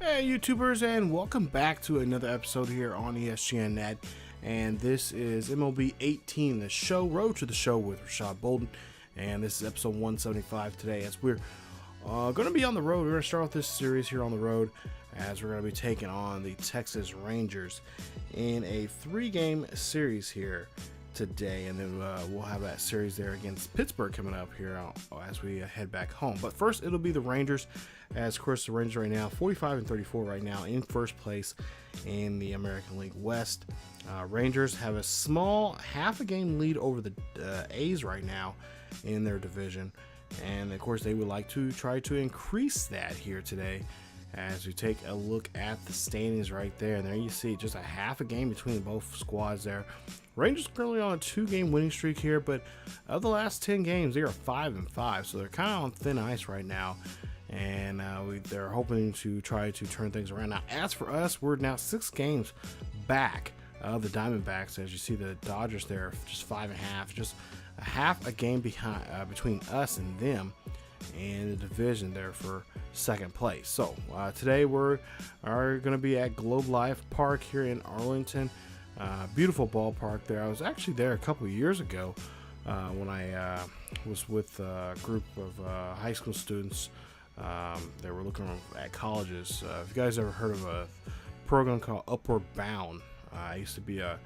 Hey YouTubers, and welcome back to another episode here on ESGNet. And this is MLB 18, the show, Road to the Show with Rashad Bolden. And this is episode 175 today, as we're going to be on the road. We're going to start off this series here on the road, as we're going to be taking on the Texas Rangers in a 3-game series here today, and then we'll have that series there against Pittsburgh coming up here as we head back home. But first, it'll be the Rangers, as of course the Rangers right now 45-34 right now in first place in the American League West. Rangers have a small half a game lead over the A's right now in their division, and of course they would like to try to increase that here today as we take a look at the standings right there. And there you see just a half a game between both squads there. Rangers currently on a 2-game winning streak here, but of the last 10 games, they are 5-5, so they're kind of on thin ice right now, and they're hoping to try to turn things around. Now, as for us, we're now 6 games back of the Diamondbacks. As you see, the Dodgers there, just 5.5, just a half a game behind between us and them in the division there for second place. So today we are going to be at Globe Life Park here in Arlington. Beautiful ballpark there. I was actually there a couple of years ago when I was with a group of high school students. They were looking at colleges. If you guys ever heard of a program called Upward Bound, I used to be a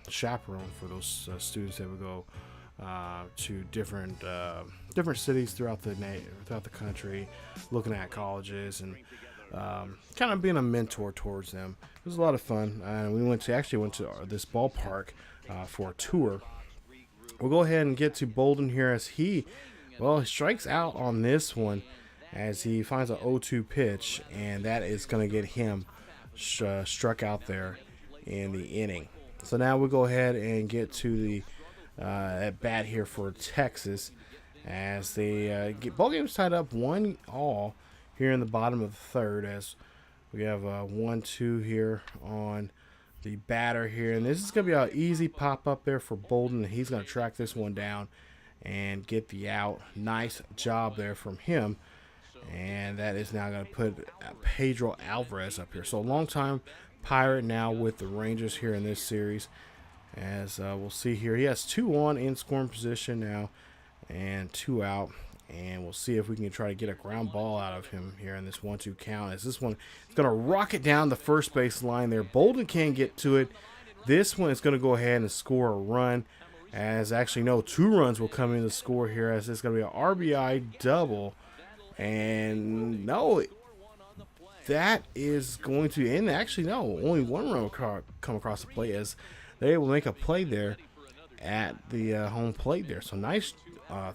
chaperone for those students that would go to different cities throughout the country, looking at colleges and kind of being a mentor towards them. It was a lot of fun, and we actually went to this ballpark for a tour. We'll go ahead and get to Bolden here, as he strikes out on this one as he finds an 0-2 pitch, and that is going to get him struck out there in the inning. So now we'll go ahead and get to the at bat here for Texas, as the ball game's tied up 1-1 here in the bottom of the third, as we have 1-2 here on the batter here, and this is going to be an easy pop up there for Bolden. He's going to track this one down and get the out. Nice job there from him, and that is now going to put Pedro Alvarez up here. So a long time Pirate now with the Rangers here in this series, as we'll see here. He has 2 on in scoring position now and 2 out, and we'll see if we can try to get a ground ball out of him here in this 1-2 count, as this one is going to rocket down the first base line there. Bolden can't get to it. This one is going to go ahead and score a run, as actually no, 2 runs will come in to score here, as it's going to be an RBI double. And no, that is going to end. Actually, no, only 1 run will come across the plate, as they will make a play there at the home plate there. So nice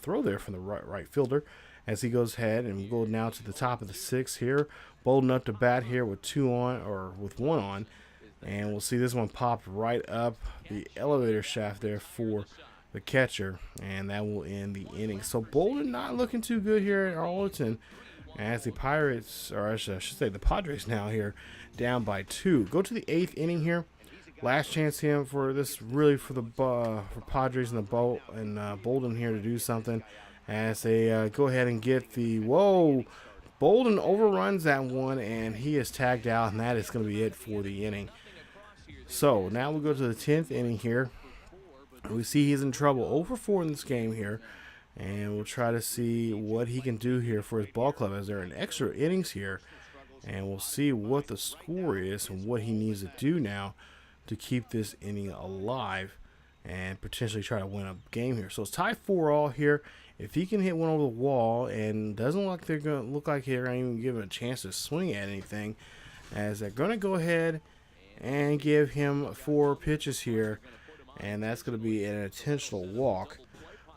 throw there from the right fielder, as he goes ahead, and we'll go now to the top of the 6th here. Bolden up to bat here with 2 on, or with 1 on, and we'll see this one popped right up the elevator shaft there for the catcher, and that will end the inning. So Bolden not looking too good here at Arlington, as the Pirates, or I should say the Padres, now here down by 2. Go to the 8th inning here. Last chance here for this, really, for the for Padres and Bolden here to do something, as they go ahead and get the Bolden overruns that one, and he is tagged out, and that is going to be it for the inning. So now we'll go to the 10th inning here. We see he's in trouble, 0-4 in this game here, and we'll try to see what he can do here for his ball club, as they're in extra innings here, and we'll see what the score is and what he needs to do now to keep this inning alive and potentially try to win a game here. So it's tied 4-4 here. If he can hit one over the wall, and doesn't look like they're going to even give him a chance to swing at anything, as they're going to go ahead and give him 4 pitches here, and that's going to be an intentional walk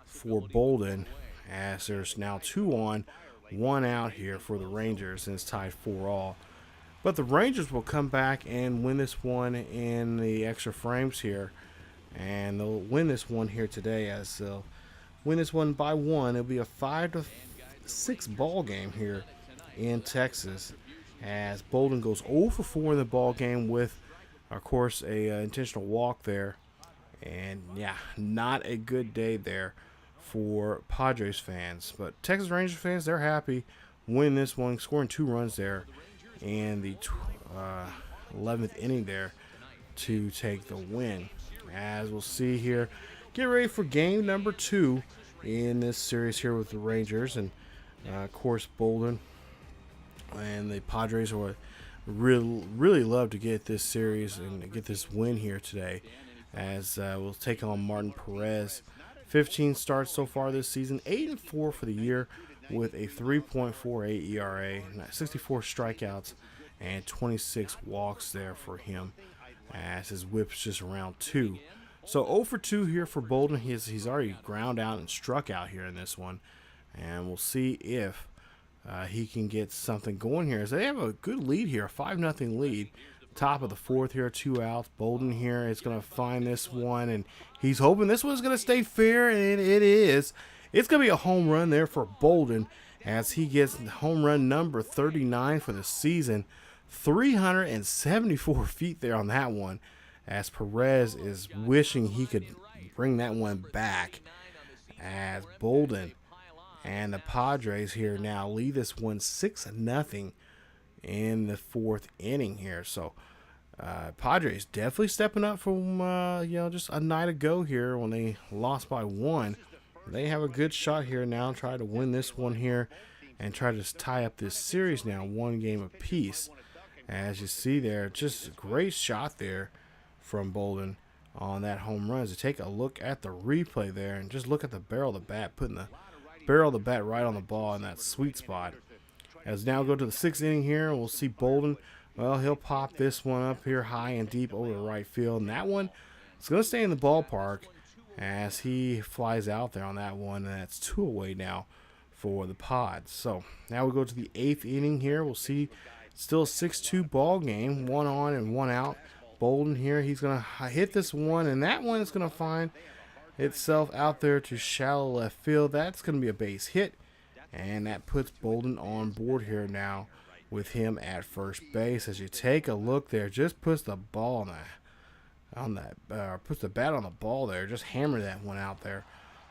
for Bolden, as there's now 2 on, 1 out here for the Rangers, and it's tied 4-4. But the Rangers will come back and win this one in the extra frames here, and they'll win this one here today, as they'll win this one by 1. It'll be a 5-6 ball game here in Texas, as Bolden goes 0-4 in the ball game with, of course, a intentional walk there. And yeah, not a good day there for Padres fans. But Texas Rangers fans, they're happy. Win this one, scoring 2 runs there in the 11th inning there to take the win. As we'll see here, get ready for game number 2 in this series here with the Rangers. And of course, Bolden and the Padres are really love to get this series and get this win here today, as we'll take on Martin Perez. 15 starts so far this season, 8-4 for the year with a 3.48 ERA, 64 strikeouts, and 26 walks there for him, as his whip's just around 2. So 0 for 2 here for Bolden. He's already ground out and struck out here in this one, and we'll see if he can get something going here. So they have a good lead here, a 5-0 lead. Top of the 4th here, 2 outs. Bolden here is going to find this one, and he's hoping this one's going to stay fair, and it is. It's going to be a home run there for Bolden, as he gets home run number 39 for the season. 374 feet there on that one, as Perez is wishing he could bring that one back, as Bolden and the Padres here now lead this one 6-0 in the 4th inning here. So Padres definitely stepping up from just a night ago here when they lost by 1. They have a good shot here now, try to win this one here and try to tie up this series now, 1 game apiece. As you see there, just a great shot there from Bolden on that home run. As you take a look at the replay there and just look at the barrel of the bat, putting the barrel of the bat right on the ball in that sweet spot. As now go to the 6th inning here, and we'll see Bolden. Well, he'll pop this one up here high and deep over the right field, and that one is going to stay in the ballpark as he flies out there on that one, and that's 2 away now for the Pods. So now we go to the 8th inning here. We'll see still a 6-2 ball game, 1 on and 1 out. Bolden here, he's going to hit this one, and that one is going to find itself out there to shallow left field. That's going to be a base hit, and that puts Bolden on board here now with him at first base. As you take a look there, just puts the ball puts the bat on the ball there, just hammer that one out there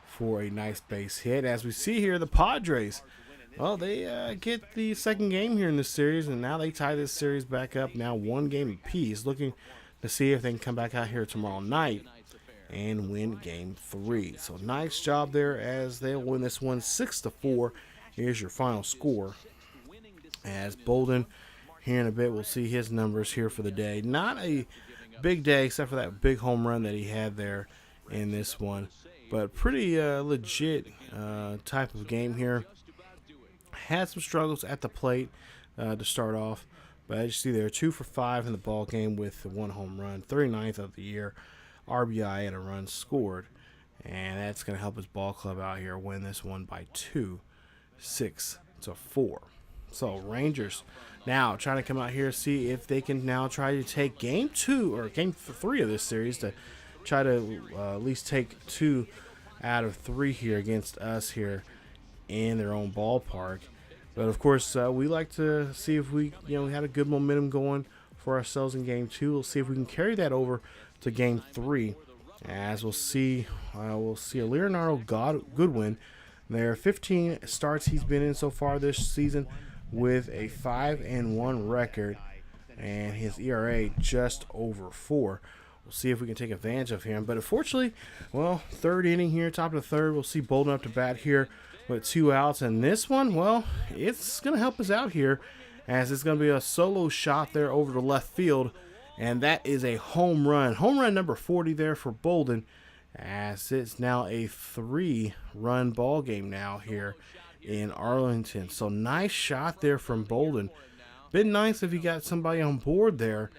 for a nice base hit. As we see here, the Padres, well, they get the 2nd game here in this series, and now they tie this series back up now 1 game apiece, looking to see if they can come back out here tomorrow night and win game 3. So nice job there, as they'll win this one 6-4. Here's your final score. As Bolden here in a bit, we'll see his numbers here for the day. Not a big day except for that big home run that he had there in this one, but pretty legit type of game here. Had some struggles at the plate to start off, but as you see there, 2 for 5 in the ball game with 1 home run, 39th of the year, RBI and a run scored, and that's going to help his ball club out here win this one by 2, 6-4. So Rangers now trying to come out here, see if they can now try to take game 2 or game 3 of this series to try to at least take 2 out of 3 here against us here in their own ballpark. But of course, we like to see if we had a good momentum going for ourselves in game 2. We'll see if we can carry that over to game 3. As we'll see a Leonardo Goodwin there. 15 starts he's been in so far this season with a 5-1 record, and his ERA just over 4. We'll see if we can take advantage of him. But unfortunately, well, 3rd inning here, top of the 3rd, we'll see Bolden up to bat here with 2 outs. And this one, well, it's going to help us out here, as it's going to be a solo shot there over the left field. And that is a home run. Home run number 40 there for Bolden, as it's now a 3-run ball game now here in Arlington. So nice shot there from Bolden. Been nice if you got somebody on board there.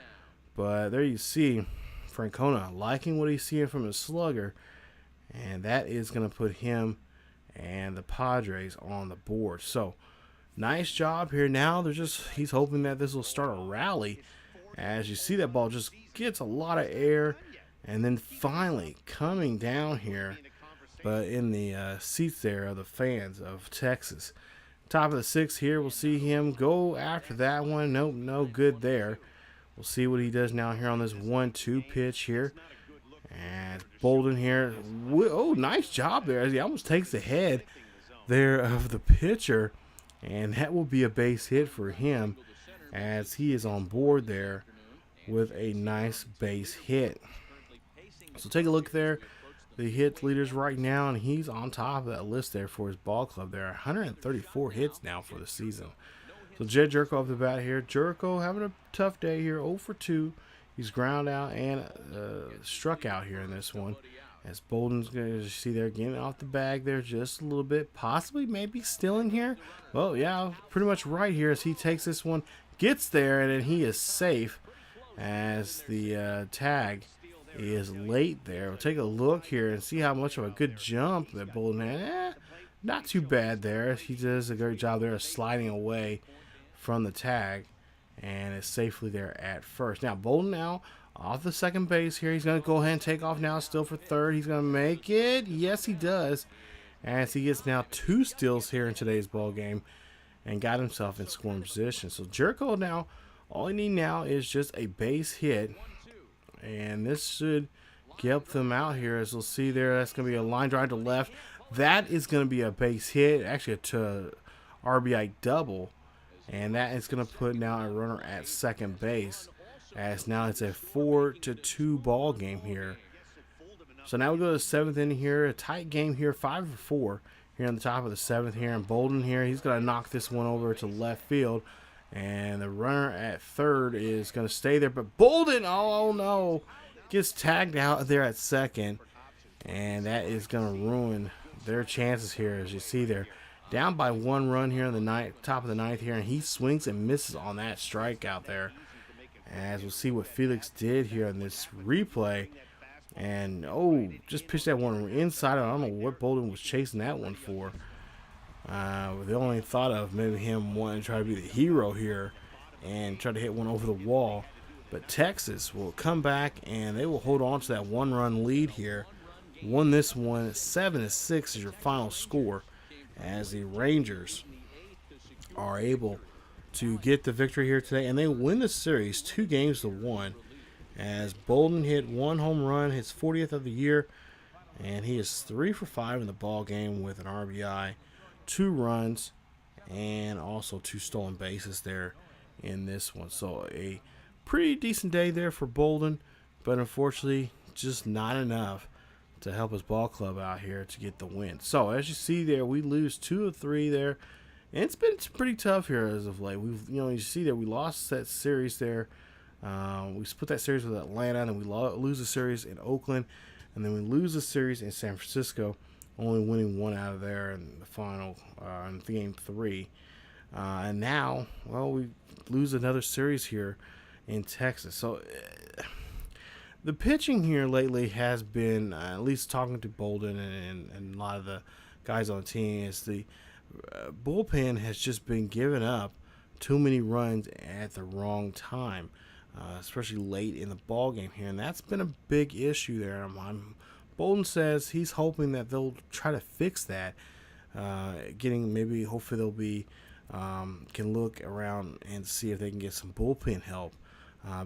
But there you see Francona liking what he's seeing from his slugger. And that is going to put him and the Padres on the board. So nice job here. Now he's hoping that this will start a rally. As you see, that ball just gets a lot of air, and then finally coming down here, but in the seats there of the fans of Texas. Top of the 6th here, we'll see him go after that one. Nope, no good there. We'll see what he does now here on this 1-2 pitch here. And Bolden here, oh, nice job there, as he almost takes the head there of the pitcher, and that will be a base hit for him. as he is on board there with a nice base hit. So take a look there. The hit leaders right now, and he's on top of that list there for his ball club there. 134 hits now for the season. So Jed Jerko off the bat here. Jerko having a tough day here, 0 for 2. He's ground out and struck out here in this one. As Bolden's going to see there getting off the bag there just a little bit. Possibly maybe still in here. Well, yeah, pretty much right here as he takes this one. Gets there, and then he is safe as the tag is late there. We'll take a look here and see how much of a good jump that Bolden had. Not too bad there. He does a great job there of sliding away from the tag and is safely there at first. Now Bolden now off the second base here. He's going to go ahead and take off now still for third. He's going to make it. Yes, he does. As he gets now 2 steals here in today's ball game and got himself in scoring position. So Jerko now, all he needs now is just a base hit. And this should help them out here. As we'll see there, that's going to be a line drive to left. That is going to be a base hit. Actually, a RBI double. And that is going to put now a runner at second base. As now it's a 4-2 ball game here. So now we go to the 7th inning here. A tight game here, 5 for 4 here on the top of the 7th here. And Bolden here, he's going to knock this one over to left field. And the runner at third is going to stay there. But Bolden, oh no, gets tagged out there at second. And that is going to ruin their chances here, as you see there. Down by 1 run here in the top of the 9th here. And he swings and misses on that strikeout there. As we'll see what Felix did here in this replay. And, oh, just pitched that one inside. I don't know what Bolden was chasing that one for. They only thought of maybe him wanting to try to be the hero here and try to hit one over the wall. But Texas will come back and they will hold on to that 1-run lead here. Won this one 7-6 is your final score, as the Rangers are able to get the victory here today, and they win the series 2-1. As Bolden hit 1 home run, his 40th of the year, and he is 3 for 5 in the ball game with an RBI, 2 runs, and also 2 stolen bases there in this one. So a pretty decent day there for Bolden, but unfortunately just not enough to help his ball club out here to get the win. So as you see there, we lose 2 of 3 there, and it's been pretty tough here as of late. You see there, we lost that series there. We split that series with Atlanta, and then we lose the series in Oakland, and then we lose the series in San Francisco, only winning 1 out of there in the final, in game 3. And now, well, we lose another series here in Texas. So the pitching here lately has been, at least talking to Bolden and a lot of the guys on the team, is the bullpen has just been giving up too many runs at the wrong time, especially late in the ball game here, and that's been a big issue there. Bolden says he's hoping that they'll try to fix that, hopefully they'll be can look around and see if they can get some bullpen help,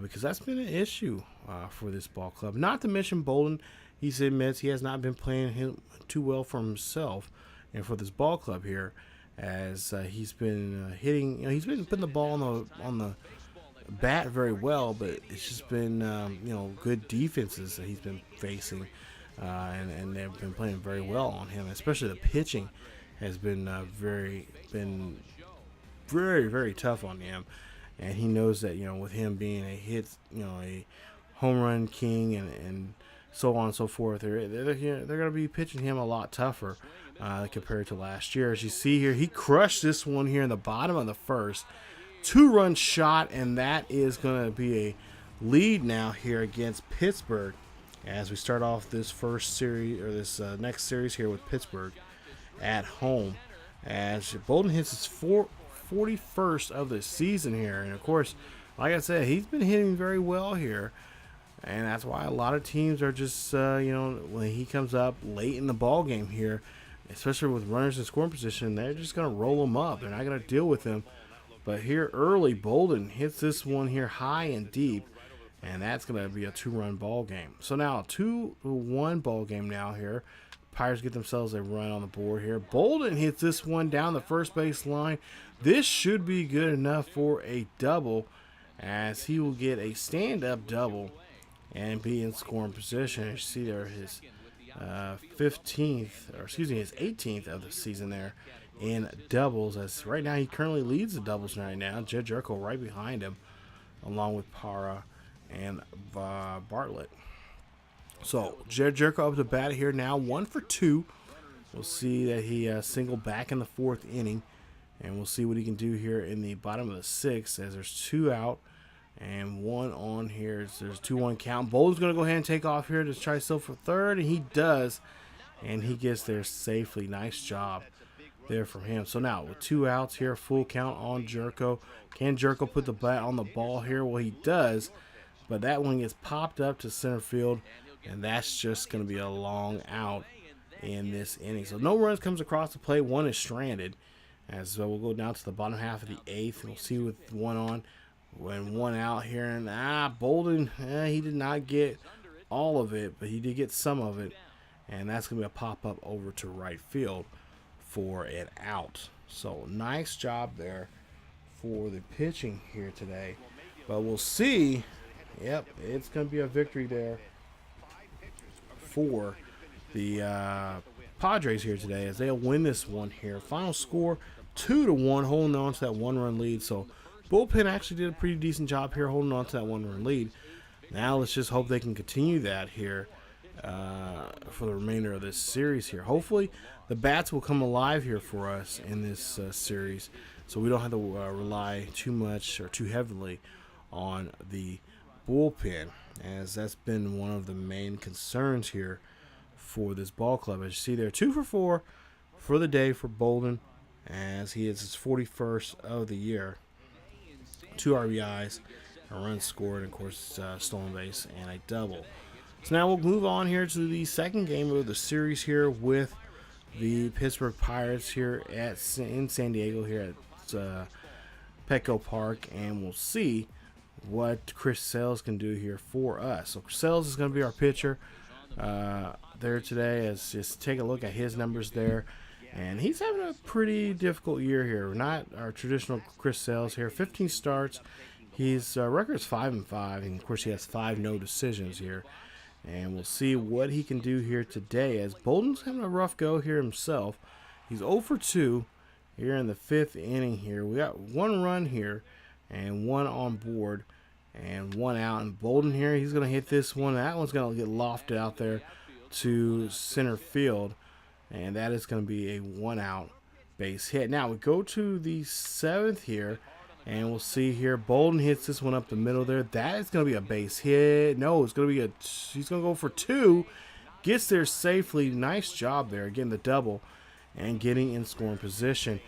because that's been an issue for this ball club. Not to mention Bolden, he admits he has not been playing too well for himself and for this ball club here, as he's been hitting. He's been putting the ball on the bat very well, but it's just been good defenses that he's been facing, and they've been playing very well on him. Especially the pitching has been very, very tough on him, and he knows that with him being a home run king and so on and so forth, they're going to be pitching him a lot tougher compared to last year. As you see here, he crushed this one here in the bottom of the first. 2-run shot, and that is going to be a lead now here against Pittsburgh as we start off this first series, or this next series here with Pittsburgh at home, as Bolden hits his 41st of the season here. And of course, like I said, he's been hitting very well here, and that's why a lot of teams are just when he comes up late in the ball game here, especially with runners in scoring position, they're just going to roll him up. They're not going to deal with him. But here early, Bolden hits this one here high and deep, and that's going to be a 2-run ball game. So now a 2-1 ball game now here. Pirates get themselves a run on the board here. Bolden hits this one down the first base line. This should be good enough for a double, as he will get a stand-up double and be in scoring position. As you see there, his 18th of the season there in doubles. As right now he currently leads the doubles right now. Jed Jerko right behind him, along with Para and Bartlett. So Jed Jerko up to bat here now, 1 for 2. We'll see that he singled back in the 4th inning, and we'll see what he can do here in the bottom of the 6th, as there's 2 out and 1 on here. There's 2-1 count. Bolden's going to go ahead and take off here to try to steal for 3rd, and he does, and he gets there safely. Nice job there from him. So now with 2 outs here, full count on Jerko. Can Jerko put the bat on the ball here? Well, he does, but that one gets popped up to center field, and that's just going to be a long out in this inning. So no runs comes across the plate. 1 is stranded. As we'll go down to the bottom half of the 8th. We'll see with 1 on when 1 out here. And Bolden, he did not get all of it, but he did get some of it. And that's going to be a pop-up over to right field for an out. So nice job there for the pitching here today. But we'll see. Yep, it's going to be a victory there for the Padres here today, as they'll win this one here. Final score 2-1, holding on to that 1-run lead. So bullpen actually did a pretty decent job here holding on to that 1-run lead. Now let's just hope they can continue that here for the remainder of this series here. Hopefully the bats will come alive here for us in this series, so we don't have to rely too much or too heavily on the bullpen, as that's been one of the main concerns here for this ball club. As you see there, 2 for 4 for the day for Bolden, as he is his 41st of the year. 2 RBIs, a run scored, and of course stolen base and a double. So now we'll move on here to the second game of the series here with the Pittsburgh Pirates here in San Diego here at Petco Park, and we'll see what Chris Sales can do here for us. So Sales is going to be our pitcher there today. As just take a look at his numbers there, and he's having a pretty difficult year here. Not our traditional Chris Sales here. 15 starts. His record is 5-5, and of course he has 5 no decisions here. And we'll see what he can do here today, as Bolden's having a rough go here himself. He's 0 for 2 here in the 5th inning here. We got 1 run here and 1 on board and 1 out. And Bolden here, he's going to hit this one. That one's going to get lofted out there to center field, and that is going to be a 1-out base hit. Now we go to the 7th here, and we'll see here Bolden hits this one up the middle there. That is going to be a base hit. No, it's going to be he's going to go for 2. Gets there safely. Nice job there, getting the double and getting in scoring position.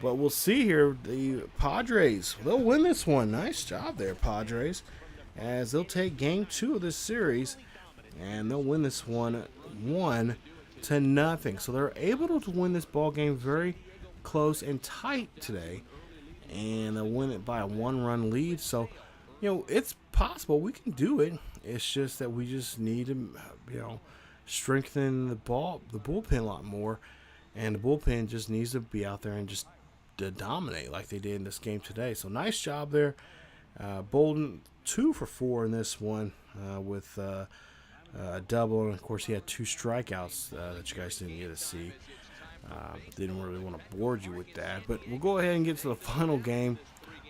But we'll see here, the Padres, they'll win this one. Nice job there, Padres, as they'll take game 2 of this series, and they'll win this one 1-0. So they're able to win this ball game very close and tight today, and they'll win it by a 1-run lead. So, it's possible we can do it. It's just that we just need to, strengthen the bullpen a lot more, and the bullpen just needs to be out there and just to dominate like they did in this game today. So nice job there. Bolden 2 for 4 in this one with a double, and of course he had 2 strikeouts that you guys didn't get to see. Didn't really want to bore you with that, but we'll go ahead and get to the final game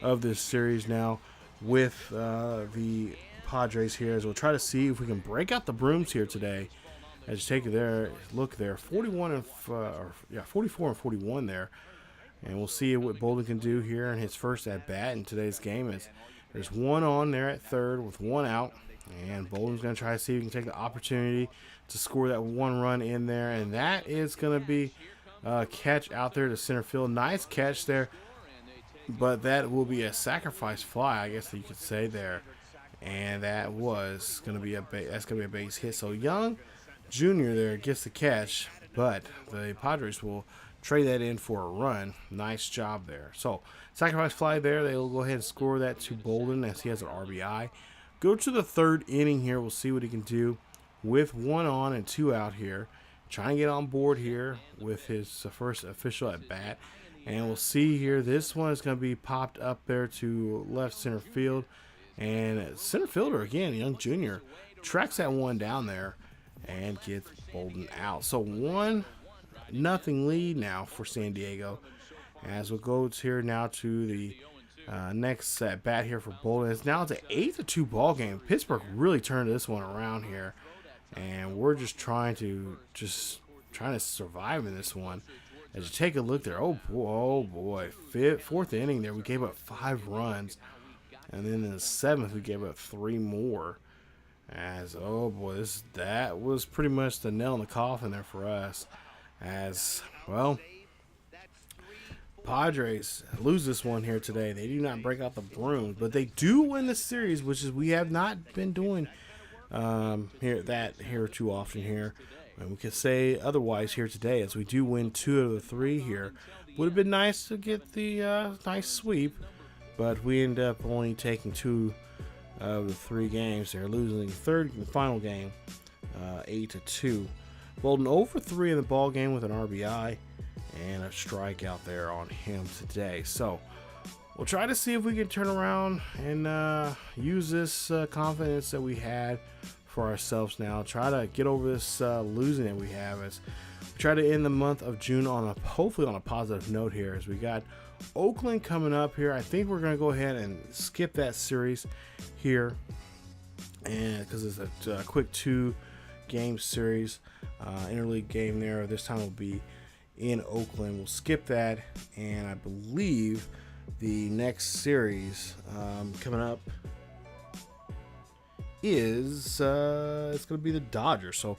of this series now with the Padres here, as we'll try to see if we can break out the brooms here today. As you take a look there, 44 and 41 there. And we'll see what Bolden can do here in his first at-bat in today's game. As there's 1 on there at third with 1 out. And Bolden's going to try to see if he can take the opportunity to score that 1 run in there. And that is going to be a catch out there to center field. Nice catch there. But that will be a sacrifice fly, I guess you could say there. And that was going to be a base hit. So Young Jr. there gets the catch, but the Padres will trade that in for a run. Nice job there. So sacrifice fly there. They'll go ahead and score that to Bolden, as he has an RBI. Go to the 3rd inning here. We'll see what he can do with 1 on and 2 out here. trying to get on board here with his first official at bat. And we'll see here, this one is going to be popped up there to left center field. And center fielder, again, young junior, tracks that one down there and gets Bolden out. So 1-0 lead now for San Diego. As we'll go here now to the next at bat here for Bolden. It's now an 8-2 ball game. Pittsburgh really turned this one around here. And we're just trying to survive in this one. As you take a look there, oh boy, fourth inning there, we gave up 5 runs, and then in the 7th we gave up 3 more. As oh boy, that was pretty much the nail in the coffin there for us. As well, Padres lose this one here today. They do not break out the brooms, but they do win the series, which is we have not been doing here too often here. And we could say otherwise here today, as we do win 2 of the 3 here. Would have been nice to get the nice sweep, but we end up only taking 2 of the 3 games there, losing the final game 8-2. Bolden 0-for-3 in the ball game with an RBI and a strikeout there on him today. So we'll try to see if we can turn around and use this confidence that we had for ourselves now. Try to get over this losing that we have, as we try to end the month of June on hopefully on a positive note here, as we got Oakland coming up here. I think we're going to go ahead and skip that series here, and because it's a quick 2-game series, interleague game there. This time will be in Oakland. We'll skip that, and I believe the next series coming up is it's going to be the Dodgers. So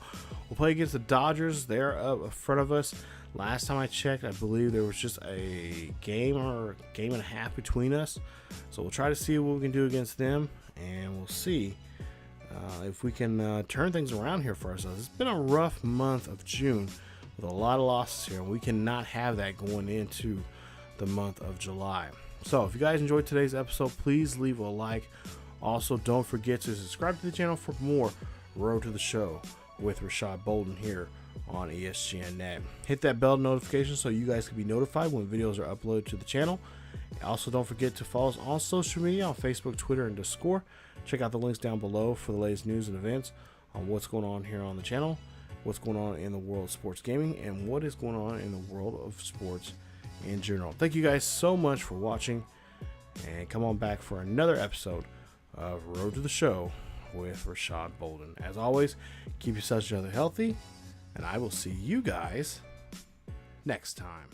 we'll play against the Dodgers. They're up in front of us. Last time I checked, I believe there was just a game or a game and a half between us. So we'll try to see what we can do against them, and we'll see if we can turn things around here for ourselves. It's been a rough month of June with a lot of losses here. We cannot have that going into the month of July. So if you guys enjoyed today's episode, please leave a like. Also, don't forget to subscribe to the channel for more Road to the Show with Rashad Bolden here on ESGNet. Hit that bell notification so you guys can be notified when videos are uploaded to the channel. Also, don't forget to follow us on social media on Facebook, Twitter, and Discord. Check out the links down below for the latest news and events on what's going on here on the channel, what's going on in the world of sports gaming, and what is going on in the world of sports in general. Thank you guys so much for watching, and come on back for another episode of Road to the Show with Rashad Bolden. As always, keep yourselves healthy, and I will see you guys next time.